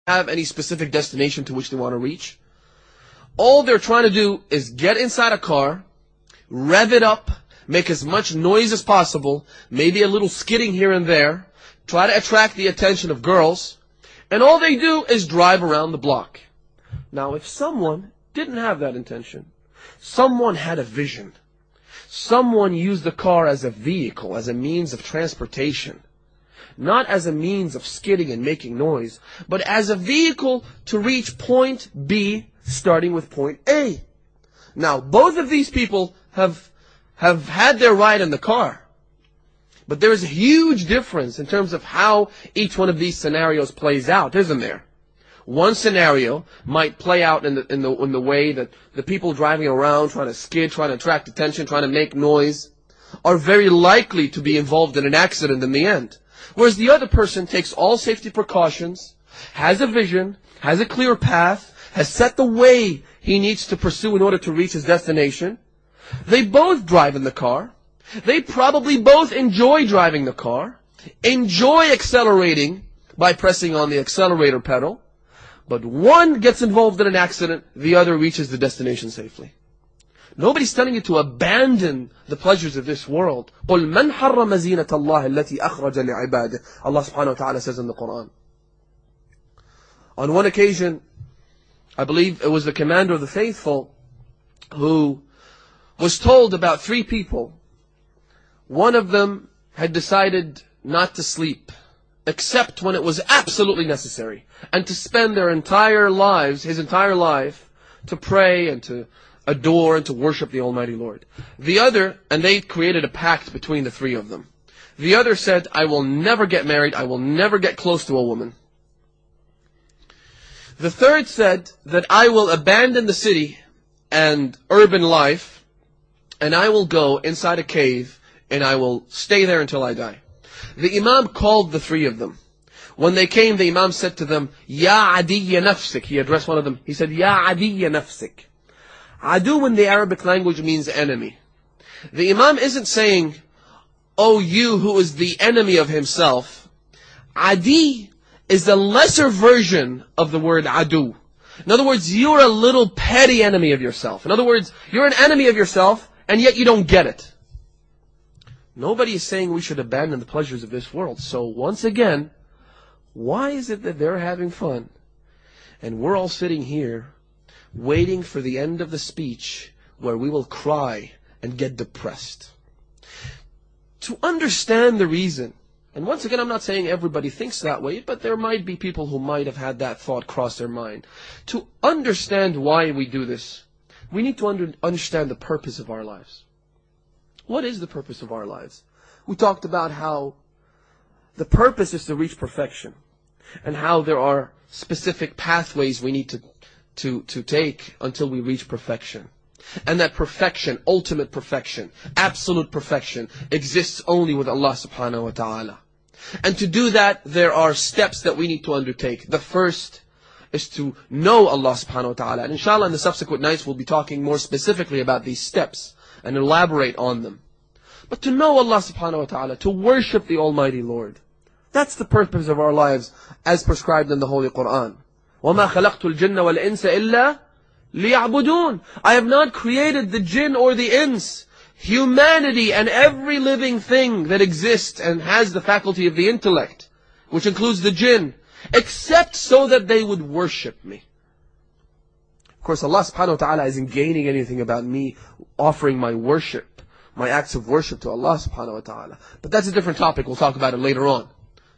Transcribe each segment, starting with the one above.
have any specific destination to which they want to reach. All they're trying to do is get inside a car, rev it up, make as much noise as possible, maybe a little skidding here and there, try to attract the attention of girls, and all they do is drive around the block. Now, if someone didn't have that intention, someone had a vision, someone used the car as a vehicle, as a means of transportation, not as a means of skidding and making noise, but as a vehicle to reach point B, starting with point A. Now, both of these people have had their ride in the car. But there is a huge difference in terms of how each one of these scenarios plays out, isn't there? One scenario might play out in the way that the people driving around, trying to skid, trying to attract attention, trying to make noise, are very likely to be involved in an accident in the end. Whereas the other person takes all safety precautions, has a vision, has a clear path, has set the way he needs to pursue in order to reach his destination. They both drive in the car. They probably both enjoy driving the car, enjoy accelerating by pressing on the accelerator pedal, but one gets involved in an accident, the other reaches the destination safely. Nobody's telling you to abandon the pleasures of this world. قُلْ مَنْ حَرَّمَ زِينَةَ اللَّهِ الَّتِي أَخْرَجَ لِعِبَادِهِ. Allah subhanahu wa ta'ala says in the Quran. On one occasion, I believe it was the commander of the faithful who was told about 3 people. One of them had decided not to sleep, except when it was absolutely necessary, and to spend their entire lives, his entire life, to pray and to adore and to worship the Almighty Lord. The other, and they created a pact between the 3 of them. The other said, I will never get married, I will never get close to a woman. The third said that I will abandon the city and urban life, and I will go inside a cave, and I will stay there until I die. The Imam called the 3 of them. When they came, the Imam said to them, Ya adiyya nafsik. He addressed one of them. He said, Ya adiyya nafsik. Adu in the Arabic language means enemy. The Imam isn't saying, oh, you who is the enemy of himself. Adi is the lesser version of the word adu. In other words, you're a little petty enemy of yourself. In other words, you're an enemy of yourself, and yet you don't get it. Nobody is saying we should abandon the pleasures of this world. So once again, why is it that they're having fun, and we're all sitting here waiting for the end of the speech where we will cry and get depressed? To understand the reason, and once again, I'm not saying everybody thinks that way, but there might be people who might have had that thought cross their mind. To understand why we do this, we need to understand the purpose of our lives. What is the purpose of our lives? We talked about how the purpose is to reach perfection, and how there are specific pathways we need to take until we reach perfection. And that perfection, ultimate perfection, absolute perfection, exists only with Allah subhanahu wa ta'ala. And to do that, there are steps that we need to undertake. The first is to know Allah subhanahu wa ta'ala. And inshallah, in the subsequent nights, we'll be talking more specifically about these steps and elaborate on them. But to know Allah subhanahu wa ta'ala, to worship the Almighty Lord, that's the purpose of our lives as prescribed in the Holy Quran. وَمَا خَلَقْتُ الْجِنَّ وَالْإِنسَ إِلَّا لِيَعْبُدُونَ. I have not created the jinn or the ins, humanity and every living thing that exists and has the faculty of the intellect, which includes the jinn, except so that they would worship me. Of course, Allah subhanahu wa ta'ala isn't gaining anything about me offering my worship, my acts of worship to Allah subhanahu wa ta'ala. But that's a different topic, we'll talk about it later on.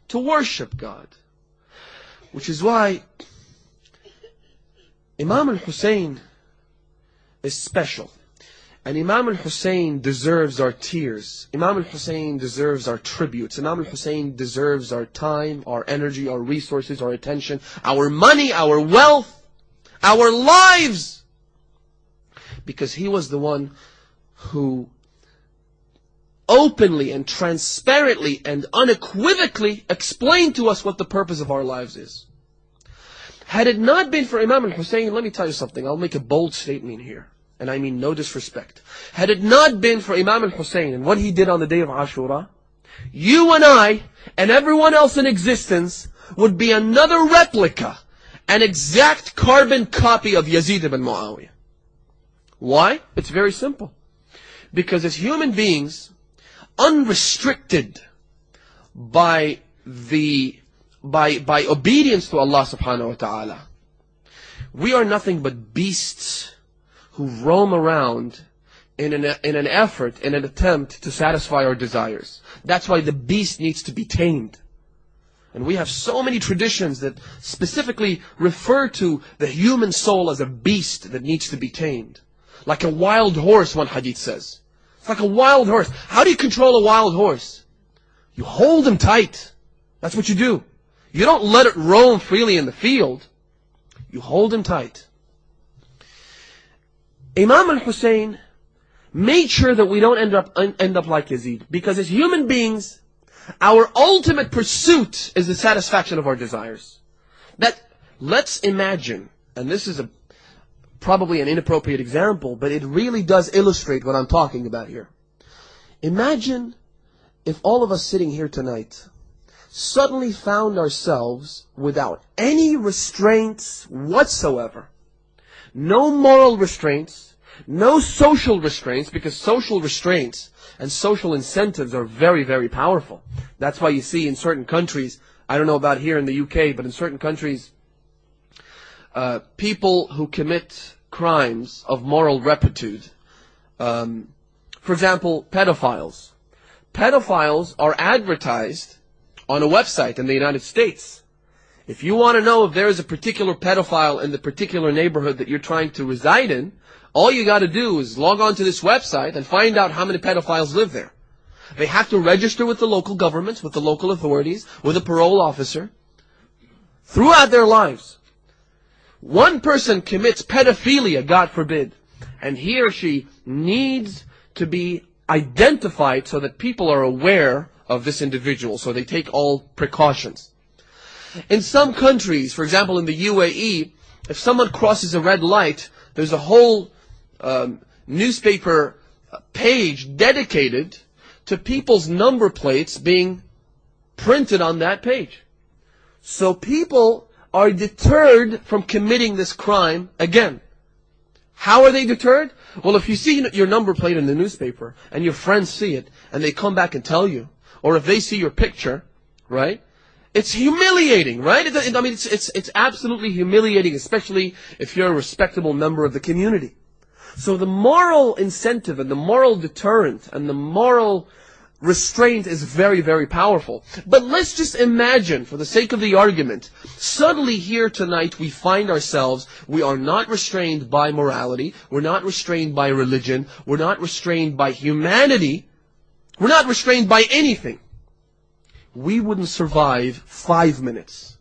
To worship God. Which is why Imam Hussain is special. And Imam Hussain deserves our tears. Imam Hussain deserves our tributes. Imam Hussain deserves our time, our energy, our resources, our attention, our money, our wealth, our lives. Because he was the one who openly and transparently and unequivocally explained to us what the purpose of our lives is. Had it not been for Imam Hussain, let me tell you something, I'll make a bold statement here, and I mean no disrespect. Had it not been for Imam Hussain and what he did on the day of Ashura, you and I and everyone else in existence would be another replica, an exact carbon copy of Yazid ibn Muawiyah. Why? It's very simple. Because as human beings, unrestricted by obedience to Allah subhanahu wa ta'ala, we are nothing but beasts who roam around in an effort, in an attempt to satisfy our desires. That's why the beast needs to be tamed. And we have so many traditions that specifically refer to the human soul as a beast that needs to be tamed. Like a wild horse, one hadith says. It's like a wild horse. How do you control a wild horse? You hold him tight. That's what you do. You don't let it roam freely in the field. You hold him tight. Imam Hussain made sure that we don't end up like Yazid. Because as human beings, our ultimate pursuit is the satisfaction of our desires. Let's imagine, and this is probably an inappropriate example, but it really does illustrate what I'm talking about here. Imagine if all of us sitting here tonight suddenly found ourselves without any restraints whatsoever. No moral restraints, no social restraints, because social restraints and social incentives are very, very powerful. That's why you see in certain countries, I don't know about here in the UK, but in certain countries, people who commit crimes of moral reputitude, for example, pedophiles. Pedophiles are advertised on a website in the United States. If you want to know if there is a particular pedophile in the particular neighborhood that you're trying to reside in, all you got to do is log on to this website and find out how many pedophiles live there. They have to register with the local governments, with the local authorities, with a parole officer, throughout their lives. One person commits pedophilia, God forbid, and he or she needs to be identified so that people are aware of this individual, so they take all precautions. In some countries, for example in the UAE, if someone crosses a red light, there's a whole newspaper page dedicated to people's number plates being printed on that page. So people are deterred from committing this crime again. How are they deterred? Well, if you see your number plate in the newspaper and your friends see it and they come back and tell you, or if they see your picture, right? It's humiliating, right? I mean, it's absolutely humiliating, especially if you're a respectable member of the community. So the moral incentive and the moral deterrent and the moral restraint is very, very powerful. But let's just imagine, for the sake of the argument, suddenly here tonight we find ourselves, we are not restrained by morality, we're not restrained by religion, we're not restrained by humanity, we're not restrained by anything. We wouldn't survive 5 minutes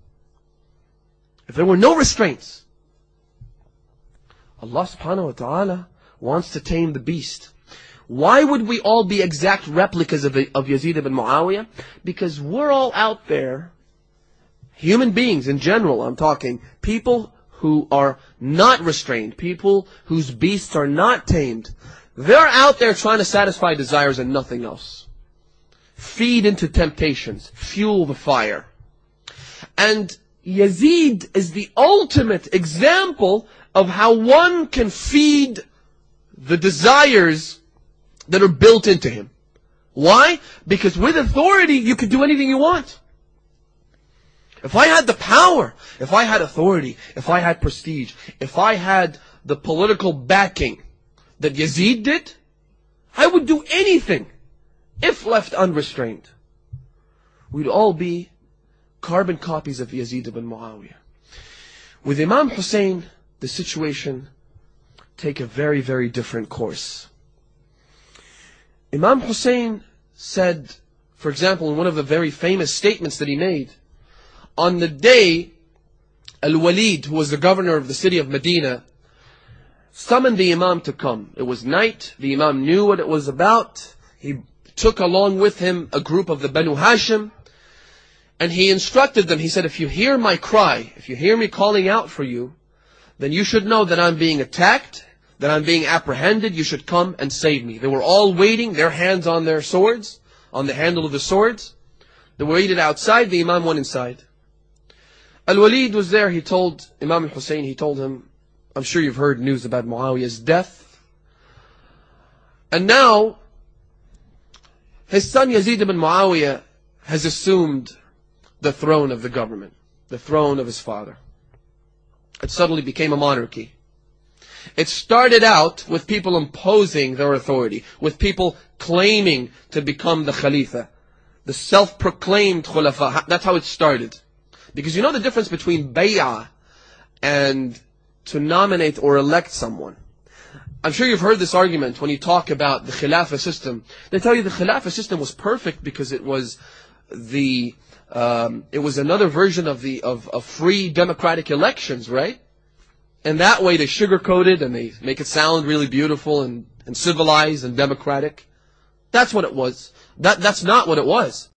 if there were no restraints. Allah subhanahu wa ta'ala wants to tame the beast. Why would we all be exact replicas of Yazid ibn Muawiyah? Because we're all out there, human beings in general, I'm talking, people who are not restrained, people whose beasts are not tamed. They're out there trying to satisfy desires and nothing else. Feed into temptations, fuel the fire. And Yazid is the ultimate example of how one can feed the desires that are built into him. Why? Because with authority, you can do anything you want. If I had the power, if I had authority, if I had prestige, if I had the political backing that Yazid did, I would do anything if left unrestrained. We'd all be carbon copies of Yazid ibn Muawiyah. With Imam Hussain, the situation take a very, very different course. Imam Hussain said, for example, in one of the very famous statements that he made, on the day Al-Walid, who was the governor of the city of Medina, summoned the Imam to come. It was night, the Imam knew what it was about, he took along with him a group of the Banu Hashim, and he instructed them, he said, if you hear my cry, if you hear me calling out for you, then you should know that I'm being attacked, that I'm being apprehended, you should come and save me. They were all waiting, their hands on their swords, on the handle of the swords. They waited outside, the Imam went inside. Al-Walid was there. He told Imam Hussain, he told him, I'm sure you've heard news about Muawiyah's death. And now, his son Yazid ibn Muawiyah has assumed the throne of the government, the throne of his father. It suddenly became a monarchy. It started out with people imposing their authority, with people claiming to become the Khalifa, the self-proclaimed Khulafa. That's how it started. Because you know the difference between bay'ah and to nominate or elect someone. I'm sure you've heard this argument when you talk about the Khilafah system. They tell you the Khilafah system was perfect because it was another version of free democratic elections, right? And that way they sugarcoat it and they make it sound really beautiful and civilized and democratic. That's what it was. That's not what it was.